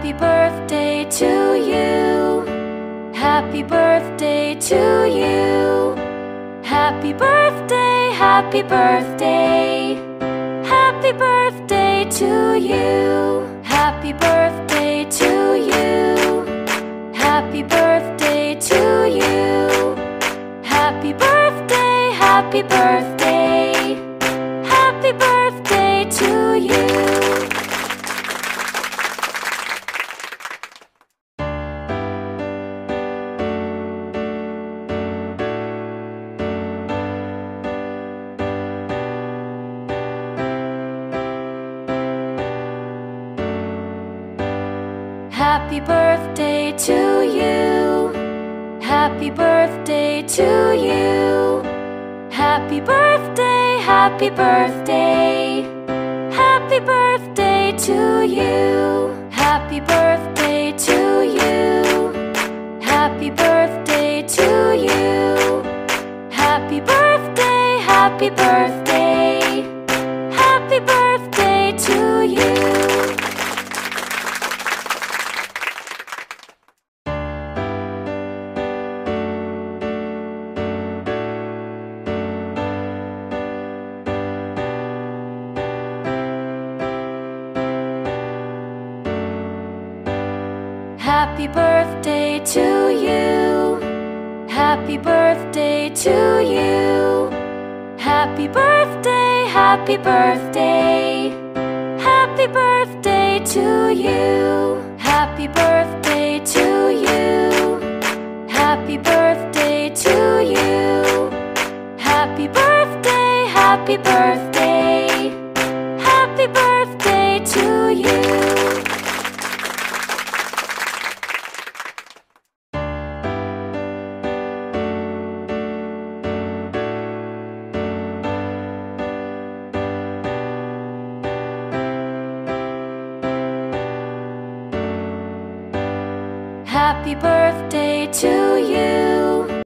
Happy birthday to you. Happy birthday to you. Happy birthday, happy birthday. Happy birthday to you. Happy birthday to you. Happy birthday to you. Happy birthday, happy birthday. Happy birthday to you. Happy birthday to you. Happy birthday to you. Happy birthday, happy birthday. Happy birthday to you. Happy birthday to you. Happy birthday to you. Happy birthday, happy birthday. Happy birthday to you. Happy birthday to you. Happy birthday to you. Happy birthday, happy birthday. Happy birthday to you. Happy birthday to you. Happy birthday to you. Happy birthday, happy birthday. Happy birthday to you. Happy birthday to you.